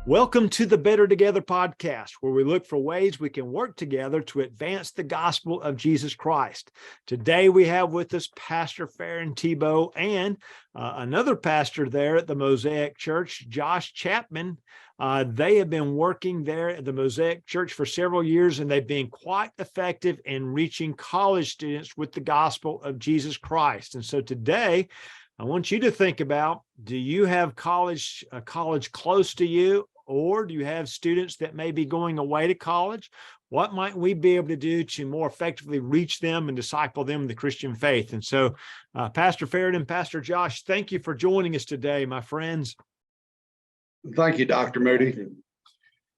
Welcome to the Better Together podcast, where we look for ways we can work together to advance the gospel of Jesus Christ. Today, we have with us Pastor Faron Thebeau and another pastor there at the Mosaic Church, Josh Chapman. They have been working there at the Mosaic Church for several years, and they've been quite effective in reaching college students with the gospel of Jesus Christ. And so today, I want you to think about, do you have a college close to you? Or do you have students that may be going away to college? What might we be able to do to more effectively reach them and disciple them in the Christian faith? And so, Pastor Faron and Pastor Josh, thank you for joining us today, my friends. Thank you, Dr. Moody.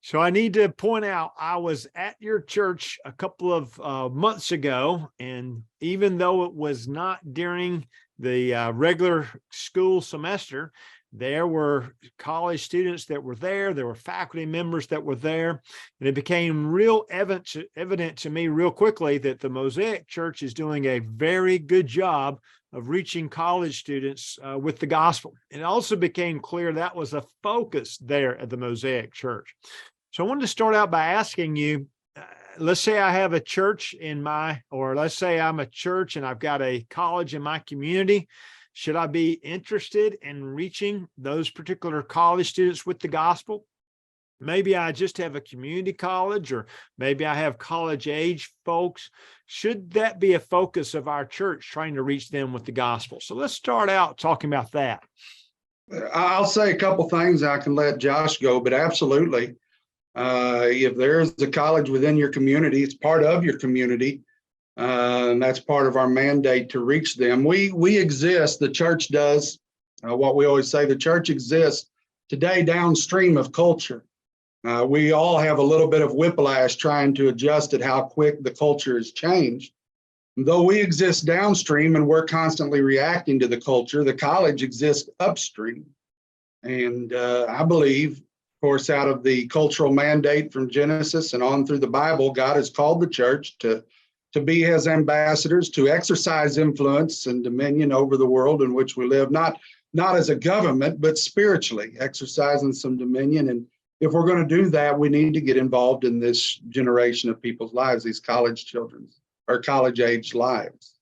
So I need to point out, I was at your church a couple of months ago, and even though it was not during the regular school semester, there were college students that were there. There were faculty members that were there. And it became real evident to me real quickly that the Mosaic Church is doing a very good job of reaching college students with the gospel. It also became clear that was a focus there at the Mosaic Church. So I wanted to start out by asking you, let's say I have a church let's say I'm a church and I've got a college in my community. Should I be interested in reaching those particular college students with the gospel? Maybe I just have a community college, or maybe I have college age folks. Should that be a focus of our church, trying to reach them with the gospel? So let's start out talking about that. I'll say a couple things. I can let Josh go, but absolutely. If there's a college within your community, it's part of your community. And that's part of our mandate to reach them. We exist, the church does, what we always say, the church exists today downstream of culture. We all have a little bit of whiplash trying to adjust at how quick the culture has changed. Though we exist downstream and we're constantly reacting to the culture, the college exists upstream. And I believe, of course, out of the cultural mandate from Genesis and on through the Bible, God has called the church to be his ambassadors, to exercise influence and dominion over the world in which we live, not as a government, but spiritually exercising some dominion. And if we're going to do that, we need to get involved in this generation of people's lives, these college children's or college age lives.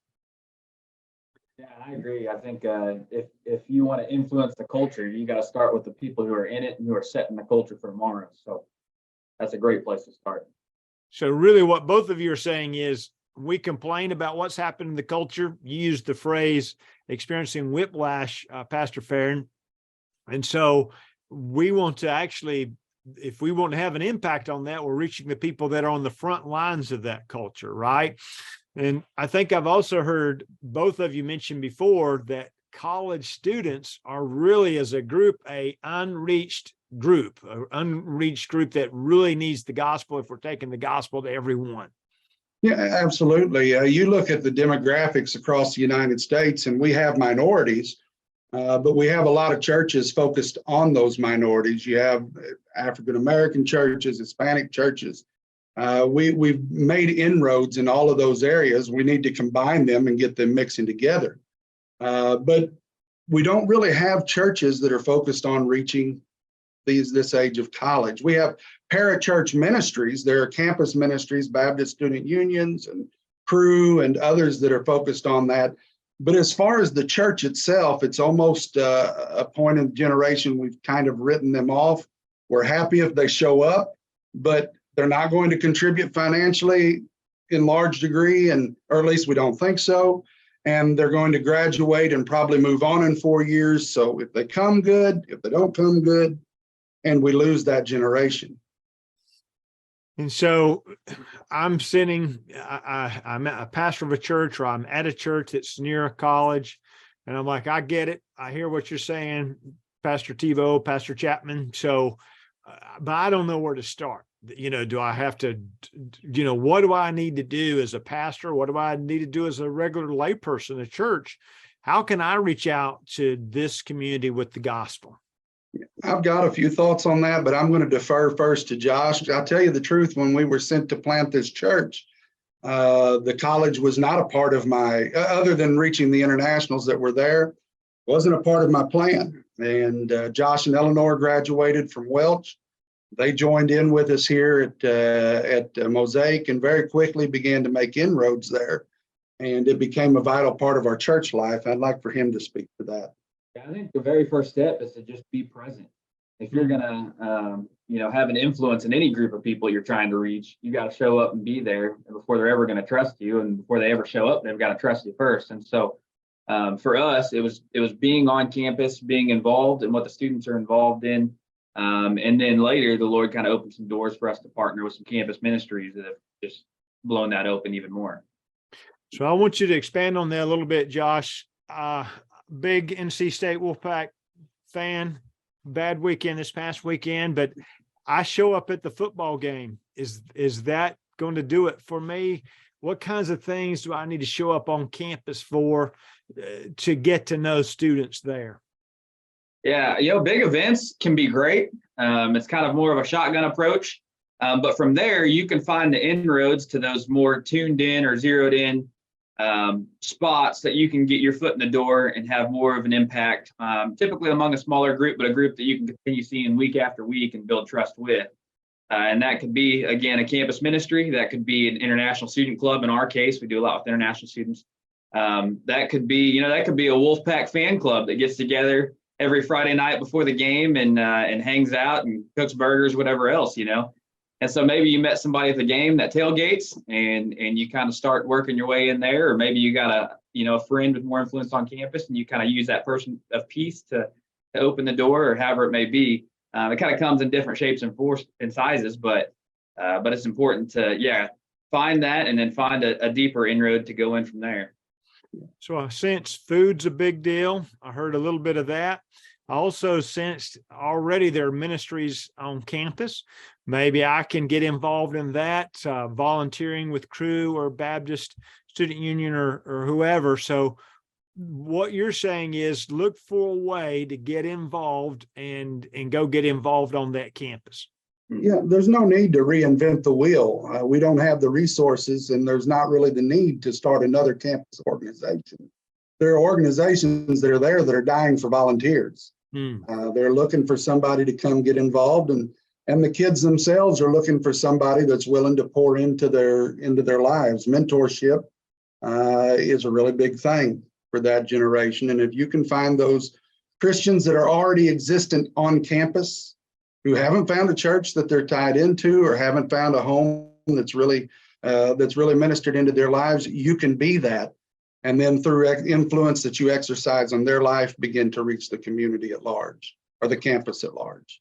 Yeah, I agree. I think if you want to influence the culture, you got to start with the people who are in it and who are setting the culture for tomorrow. So that's a great place to start. So really what both of you are saying is, we complain about what's happened in the culture. You used the phrase experiencing whiplash, Pastor Faron. And so we want to actually, if we want to have an impact on that, we're reaching the people that are on the front lines of that culture, right? And I think I've also heard both of you mention before that college students are really, as a group, an unreached group that really needs the gospel if we're taking the gospel to everyone. Yeah, absolutely. You look at the demographics across the United States, and we have minorities, but we have a lot of churches focused on those minorities. You have African-American churches, Hispanic churches. We've made inroads in all of those areas. We need to combine them and get them mixing together. But we don't really have churches that are focused on reaching this age of college. We have parachurch ministries. There are campus ministries, Baptist student unions and Crew and others that are focused on that. But as far as the church itself, it's almost a point in the generation we've kind of written them off. We're happy if they show up, but they're not going to contribute financially in large degree, or at least we don't think so. And they're going to graduate and probably move on in 4 years. So if they come, good. If they don't come, good. And we lose that generation. And so I'm a pastor of a church, or I'm at a church that's near a college, and I'm like, I get it. I hear what you're saying, Pastor Thebeau, Pastor Chapman. So, but I don't know where to start. Do I have to, what do I need to do as a pastor? What do I need to do as a regular layperson at church? How can I reach out to this community with the gospel? I've got a few thoughts on that, but I'm going to defer first to Josh. I'll tell you the truth, when we were sent to plant this church, the college was not a part of my, other than reaching the internationals that were there, wasn't a part of my plan. And Josh and Eleanor graduated from Welch. They joined in with us here at Mosaic and very quickly began to make inroads there. And it became a vital part of our church life. I'd like for him to speak to that. I think the very first step is to just be present. If you're gonna, have an influence in any group of people you're trying to reach, you got to show up and be there before they're ever going to trust you. And before they ever show up, they've got to trust you first. And so, for us, it was being on campus, being involved in what the students are involved in, and then later the Lord kind of opened some doors for us to partner with some campus ministries that have just blown that open even more. So I want you to expand on that a little bit, Josh. Big NC State Wolfpack fan. Bad weekend this past weekend, but I show up at the football game. Is that going to do it for me? What kinds of things do I need to show up on campus for to get to know students there? Yeah, big events can be great. It's kind of more of a shotgun approach. But from there, you can find the inroads to those more tuned in or zeroed in spots that you can get your foot in the door and have more of an impact, typically among a smaller group, but a group that you can continue seeing week after week and build trust with. And that could be, again, a campus ministry. That could be an international student club. In our case, we do a lot with international students. That could be, a Wolfpack fan club that gets together every Friday night before the game and hangs out and cooks burgers, whatever else, And so maybe you met somebody at the game that tailgates and you kind of start working your way in there, or maybe you got a friend with more influence on campus and you kind of use that person of peace to open the door, or however it may be. It kind of comes in different shapes and sizes, but it's important to, find that and then find a deeper inroad to go in from there. So I sense food's a big deal. I heard a little bit of that. I also sensed already there are ministries on campus. Maybe I can get involved in that, volunteering with Crew or Baptist Student Union or whoever. So what you're saying is look for a way to get involved and go get involved on that campus. Yeah, there's no need to reinvent the wheel. We don't have the resources, and there's not really the need to start another campus organization. There are organizations that are there that are dying for volunteers. They're looking for somebody to come get involved, and the kids themselves are looking for somebody that's willing to pour into their lives. Mentorship is a really big thing for that generation. And if you can find those Christians that are already existent on campus, who haven't found a church that they're tied into or haven't found a home that's really ministered into their lives, you can be that. And then through influence that you exercise on their life, begin to reach the community at large or the campus at large.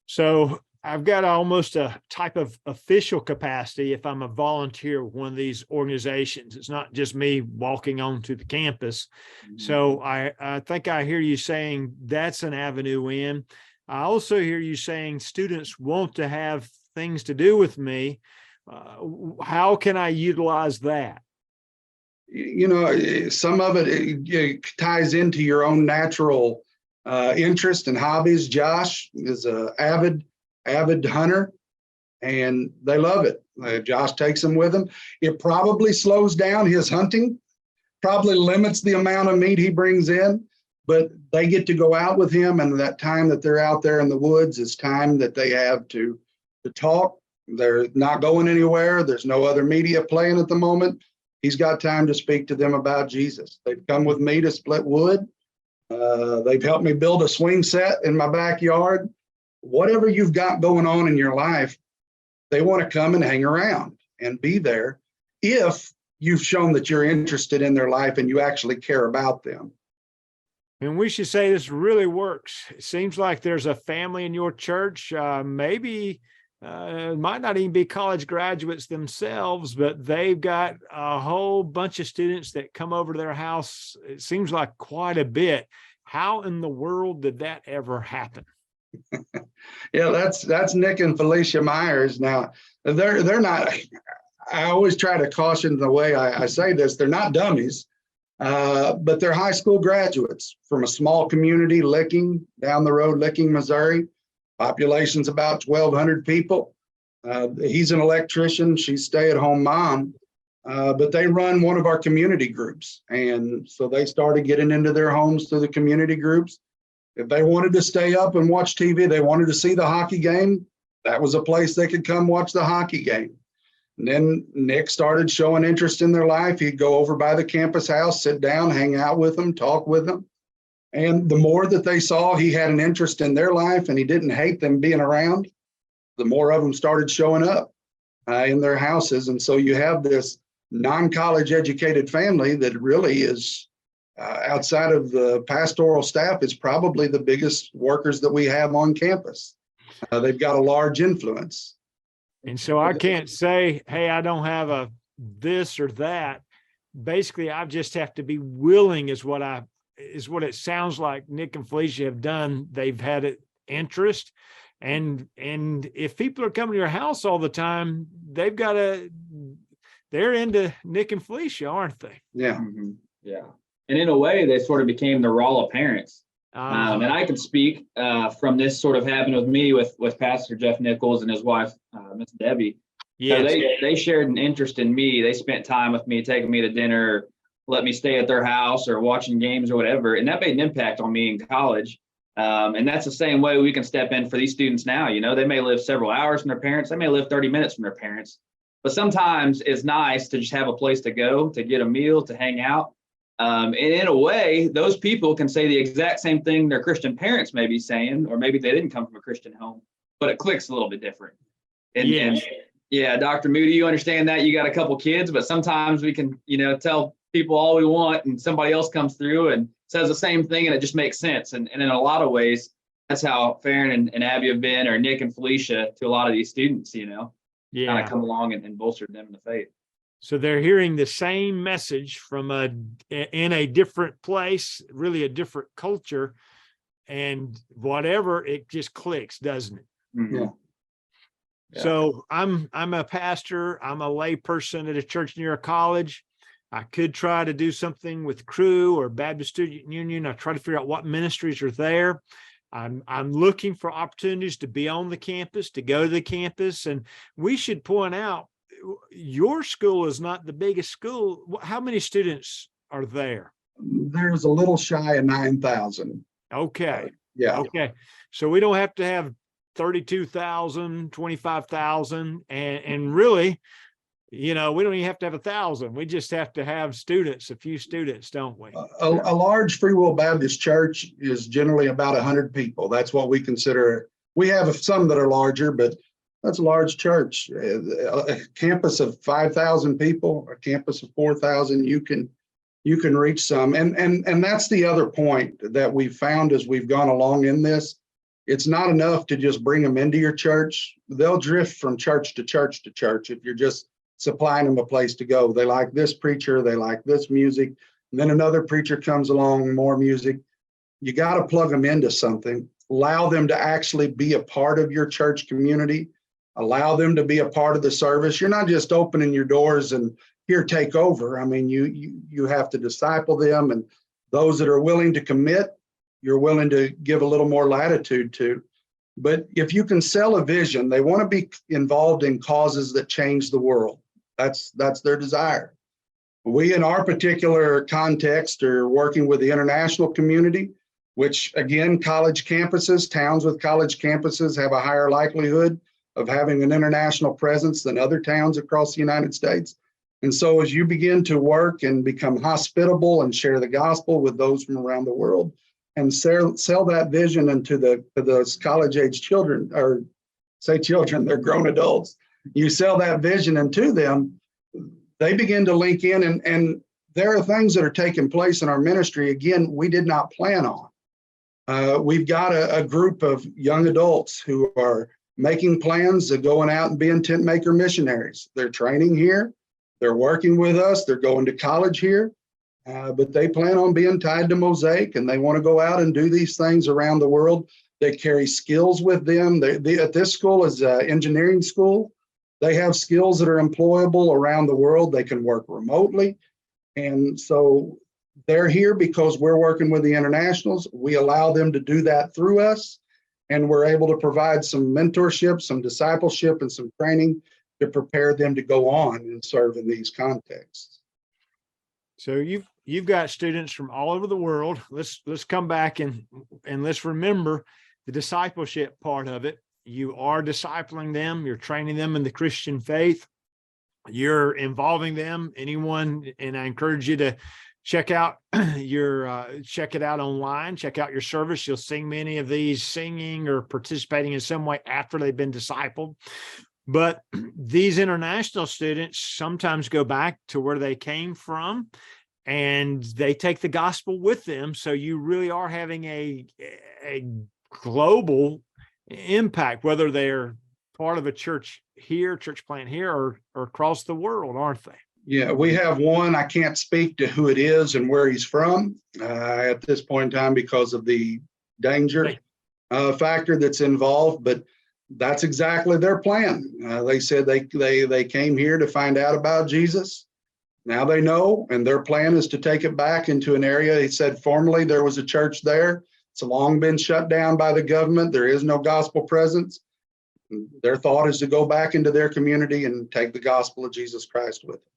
So I've got almost a type of official capacity if I'm a volunteer with one of these organizations. It's not just me walking onto the campus. So I think I hear you saying that's an avenue in. I also hear you saying students want to have things to do with me. How can I utilize that? Some of it ties into your own natural interest and hobbies. Josh is an avid hunter, and they love it. Josh takes them with him. It probably slows down his hunting, probably limits the amount of meat he brings in, but they get to go out with him, and that time that they're out there in the woods is time that they have to talk. They're not going anywhere. There's no other media playing at the moment. He's got time to speak to them about Jesus. They've come with me to split wood. They've helped me build a swing set in my backyard. Whatever you've got going on in your life, they want to come and hang around and be there if you've shown that you're interested in their life and you actually care about them. And we should say this really works. It seems like there's a family in your church, maybe it might not even be college graduates themselves, but they've got a whole bunch of students that come over to their house. It seems like quite a bit. How in the world did that ever happen? Yeah, that's Nick and Felicia Myers. Now, they're not, I always try to caution the way I say this, they're not dummies, but they're high school graduates from a small community, down the road, Licking, Missouri. Population's about 1,200 people. He's an electrician. She's stay-at-home mom, but they run one of our community groups. And so they started getting into their homes through the community groups. If they wanted to stay up and watch TV, they wanted to see the hockey game, that was a place they could come watch the hockey game. And then Nick started showing interest in their life. He'd go over by the campus house, sit down, hang out with them, talk with them. And the more that they saw he had an interest in their life and he didn't hate them being around, the more of them started showing up in their houses. And so you have this non-college educated family that really is outside of the pastoral staff is probably the biggest workers that we have on campus. They've got a large influence. And so I can't say, hey, I don't have a this or that. Basically, I just have to be willing is what it sounds like Nick and Felicia have done. They've had an interest. And if people are coming to your house all the time, they're into Nick and Felicia, aren't they? Yeah. Mm-hmm. Yeah. And in a way, they sort of became the Rolla parents. And I can speak from this sort of happened with me with Pastor Jeff Nichols and his wife, Miss Debbie. Yes. So they shared an interest in me. They spent time with me, taking me to dinner, let me stay at their house or watching games or whatever. And that made an impact on me in college. And that's the same way we can step in for these students now. You know, they may live several hours from their parents. They may live 30 minutes from their parents. But sometimes it's nice to just have a place to go, to get a meal, to hang out. And in a way, those people can say the exact same thing their Christian parents may be saying, or maybe they didn't come from a Christian home, but it clicks a little bit different. And yeah, Dr. Moody, you understand that you got a couple kids, but sometimes we can, tell people all we want and somebody else comes through and says the same thing and it just makes sense. And in a lot of ways, that's how Faron and Abby have been, or Nick and Felicia to a lot of these students, kind of come along and bolster them in the faith. So they're hearing the same message from in a different place, really a different culture, and whatever, it just clicks, doesn't it? Mm-hmm. Yeah. So I'm a pastor. I'm a lay person at a church near a college. I could try to do something with Crew or Baptist Student Union. I try to figure out what ministries are there. I'm looking for opportunities to be on the campus, to go to the campus. And we should point out, your school is not the biggest school. How many students are there? There's a little shy of 9,000. Okay. Yeah. Okay. So we don't have to have 32,000, 25,000. And really, we don't even have to have 1,000. We just have to have students, a few students, don't we? A large Free Will Baptist church is generally about 100 people. That's what we consider. We have some that are larger, but that's a large church. A campus of 5,000 people, a campus of 4,000, you can reach some. And that's the other point that we've found as we've gone along in this. It's not enough to just bring them into your church. They'll drift from church to church to church if you're just supplying them a place to go. They like this preacher, they like this music, and then another preacher comes along, more music. You got to plug them into something, allow them to actually be a part of your church community, allow them to be a part of the service. You're not just opening your doors and here, take over. I mean, you have to disciple them, and those that are willing to commit, you're willing to give a little more latitude to. But if you can sell a vision, they want to be involved in causes that change the world. That's their desire. We, in our particular context, are working with the international community, which again, college campuses, towns with college campuses have a higher likelihood of having an international presence than other towns across the United States. And so as you begin to work and become hospitable and share the gospel with those from around the world and sell that vision into those college-age children, or say children, they're grown adults, you sell that vision into them, they begin to link in, and there are things that are taking place in our ministry, again, we did not plan on. We've got a group of young adults who are making plans of going out and being tent maker missionaries. They're training here, they're working with us, they're going to college here, but they plan on being tied to Mosaic, and they want to go out and do these things around the world. They carry skills with them. At this school is an engineering school. They have skills that are employable around the world. They can work remotely. And so they're here because we're working with the internationals. We allow them to do that through us. And we're able to provide some mentorship, some discipleship, and some training to prepare them to go on and serve in these contexts. So you've got students from all over the world. Let's come back and let's remember the discipleship part of it. you are discipling them, you're training them in the Christian faith, you're involving them. Anyone, and I encourage you to check out check it out online, check out your service. You'll see many of these singing or participating in some way after they've been discipled. But these international students sometimes go back to where they came from and they take the gospel with them. So you really are having a global impact, whether they're part of a church here, church plant here, or across the world, aren't they? Yeah, we have one. I can't speak to who it is and where he's from at this point in time because of the danger factor that's involved, but that's exactly their plan. They said they came here to find out about Jesus. Now they know, and their plan is to take it back into an area. He said formerly there was a church there. It's long been shut down by the government. There is no gospel presence. Their thought is to go back into their community and take the gospel of Jesus Christ with them.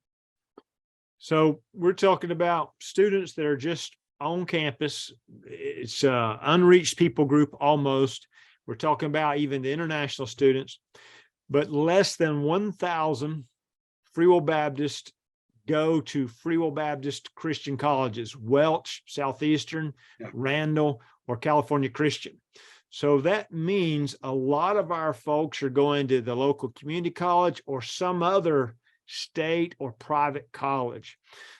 So we're talking about students that are just on campus. It's an unreached people group almost. We're talking about even the international students, but less than 1,000 Free Will Baptist go to Free Will Baptist Christian colleges, Welch, Southeastern, Randall, or California Christian. So that means a lot of our folks are going to the local community college or some other state or private college.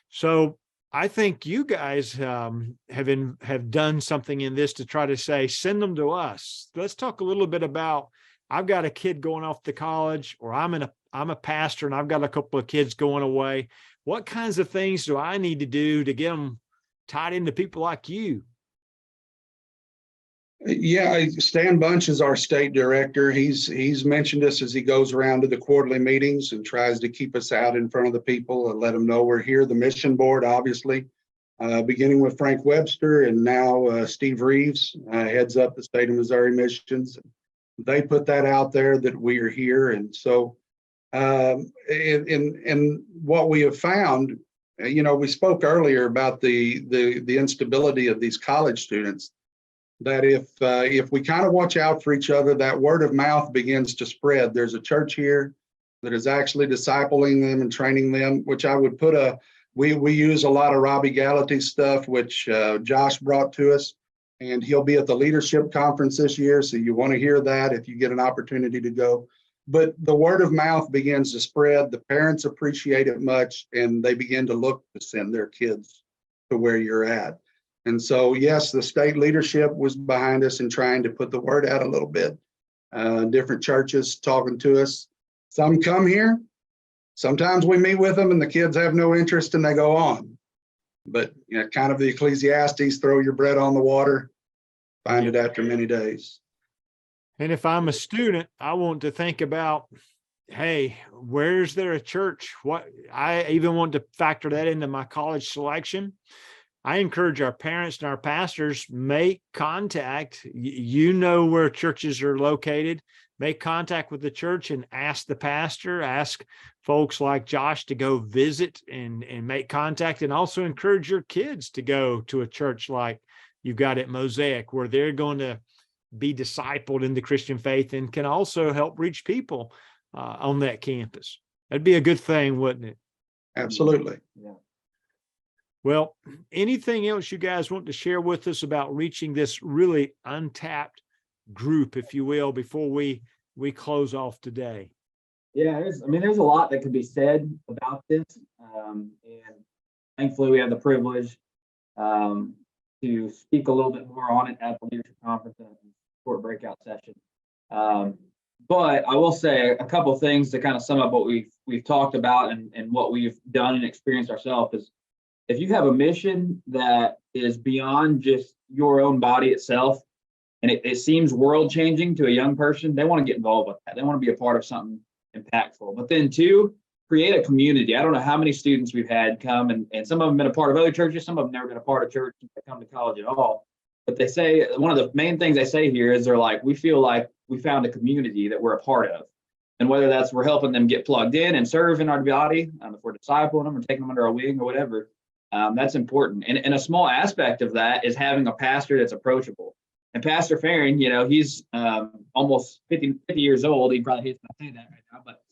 So I think you guys have done something in this to try to say, send them to us. Let's talk a little bit about, I've got a kid going off to college, or I'm a pastor and I've got a couple of kids going away. What kinds of things do I need to do to get them tied into people like you? Yeah, Stan Bunch is our state director. He's mentioned us as he goes around to the quarterly meetings and tries to keep us out in front of the people and let them know we're here. The mission board, obviously, beginning with Frank Webster, and now Steve Reeves heads up the state of Missouri missions. They put that out there that we are here. And so in what we have found, we spoke earlier about the instability of these college students, that if we kind of watch out for each other, that word of mouth begins to spread. There's a church here that is actually discipling them and training them, which I would put we use a lot of Robbie Gallaty's stuff, which Josh brought to us, and he'll be at the leadership conference this year. So you want to hear that if you get an opportunity to go. But the word of mouth begins to spread. The parents appreciate it much, and they begin to look to send their kids to where you're at. And so, yes, the state leadership was behind us in trying to put the word out a little bit. Different churches talking to us. Some come here. Sometimes we meet with them and the kids have no interest and they go on. But kind of the Ecclesiastes, throw your bread on the water, find it after many days. And if I'm a student, I want to think about, hey, where's there a church? What I even want to factor that into my college selection. I encourage our parents and our pastors, make contact. You know where churches are located. Make contact with the church and ask the pastor, ask folks like Josh to go visit and make contact, and also encourage your kids to go to a church like you've got at Mosaic, where they're going to be discipled in the Christian faith and can also help reach people on that campus. That'd be a good thing, wouldn't it? Absolutely. Yeah. Well, anything else you guys want to share with us about reaching this really untapped group, if you will, before we close off today? Yeah, there's a lot that could be said about this. And thankfully we have the privilege to speak a little bit more on it at the leadership conference and short breakout session. But I will say a couple of things to kind of sum up what we've talked about and what we've done and experienced ourselves is, if you have a mission that is beyond just your own body itself, and it seems world changing to a young person, they want to get involved with that. They want to be a part of something impactful. But then two, create a community. I don't know how many students we've had come, and some of them have been a part of other churches, some of them never been a part of church, they come to college at all. But they say, one of the main things they say here is they're like, we feel like we found a community that we're a part of. And whether that's we're helping them get plugged in and serve in our body, if we're discipling them or taking them under our wing or whatever, that's important. And a small aspect of that is having a pastor that's approachable. And Pastor Faron, he's almost 50 years old. He probably hates when I say that right now, but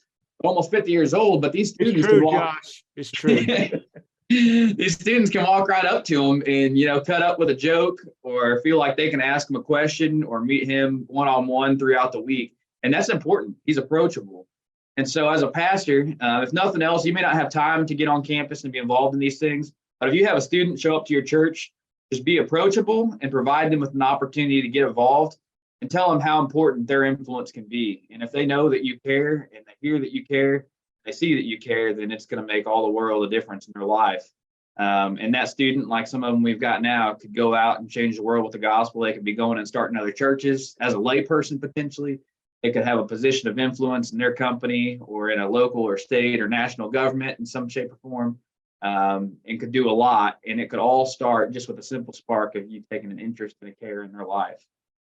almost 50 years old. But these students It's true, can walk. Josh. It's true. These students can walk right up to him and, cut up with a joke or feel like they can ask him a question or meet him one-on-one throughout the week. And that's important. He's approachable. And so as a pastor, if nothing else, you may not have time to get on campus and be involved in these things. But if you have a student show up to your church, just be approachable and provide them with an opportunity to get involved and tell them how important their influence can be. And if they know that you care and they hear that you care, they see that you care, then it's going to make all the world a difference in their life. And that student, like some of them we've got now, could go out and change the world with the gospel. They could be going and starting other churches as a layperson, potentially. They could have a position of influence in their company or in a local or state or national government in some shape or form, and could do a lot. And it could all start just with a simple spark of you taking an interest and a care in their life.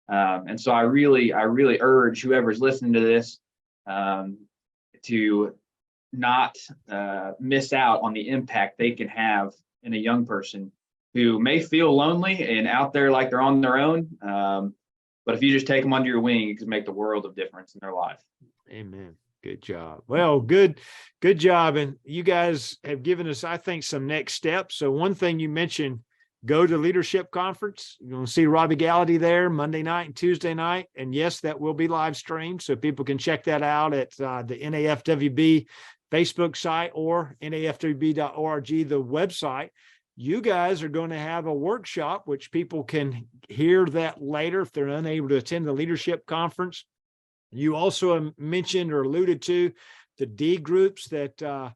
And so I really urge whoever's listening to this to not miss out on the impact they can have in a young person who may feel lonely and out there like they're on their own. But if you just take them under your wing, it can make the world of difference in their life. Amen. Good job. Well, good job. And you guys have given us, I think, some next steps. So one thing you mentioned, go to Leadership Conference. You're going to see Robbie Gallaty there Monday night and Tuesday night. And yes, that will be live streamed. So people can check that out at the NAFWB Facebook site or nafwb.org, the website. You guys are going to have a workshop, which people can hear that later if they're unable to attend the Leadership Conference. You also mentioned or alluded to the D groups that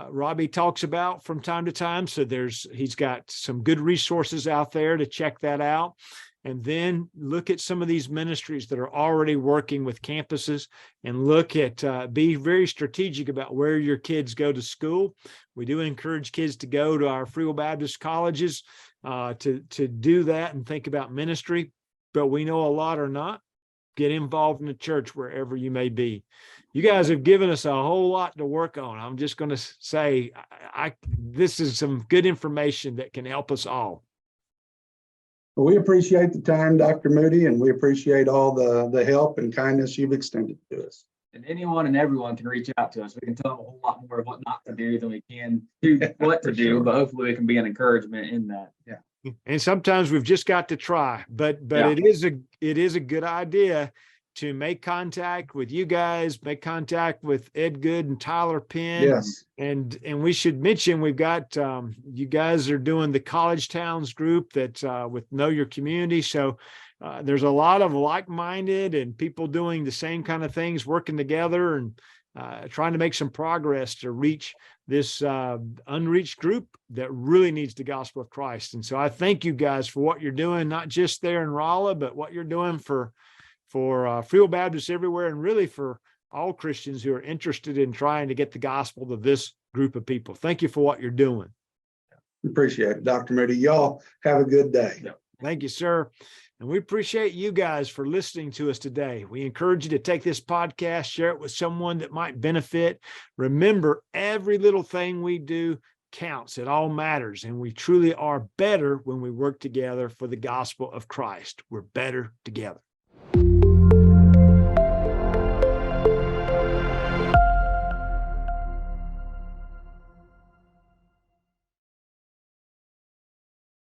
Robbie talks about from time to time. So he's got some good resources out there to check that out. And then look at some of these ministries that are already working with campuses and look at, be very strategic about where your kids go to school. We do encourage kids to go to our Free Will Baptist colleges to do that and think about ministry, but we know a lot are not. Get involved in the church wherever you may be. You guys have given us a whole lot to work on. I'm just going to say, this is some good information that can help us all. Well, we appreciate the time, Dr. Moody, and we appreciate all the help and kindness you've extended to us. And anyone and everyone can reach out to us. We can tell them a whole lot more of what not to do than we can do what to do, but hopefully we can be an encouragement in that. Yeah. And sometimes we've just got to try, but Yeah. it is a good idea to make contact with you guys, make contact with Ed Good and Tyler Penn. Yes. And we should mention, we've got, you guys are doing the College Towns group that with Know Your Community. So there's a lot of like-minded and people doing the same kind of things, working together and trying to make some progress to reach this unreached group that really needs the gospel of Christ. And so I thank you guys for what you're doing, not just there in Rolla, but what you're doing for Free Will Baptists everywhere, and really for all Christians who are interested in trying to get the gospel to this group of people. Thank you for what you're doing. Appreciate it, Dr. Moody. Y'all have a good day. Thank you, sir. And we appreciate you guys for listening to us today. We encourage you to take this podcast, share it with someone that might benefit. Remember, every little thing we do counts. It all matters. And we truly are better when we work together for the gospel of Christ. We're better together.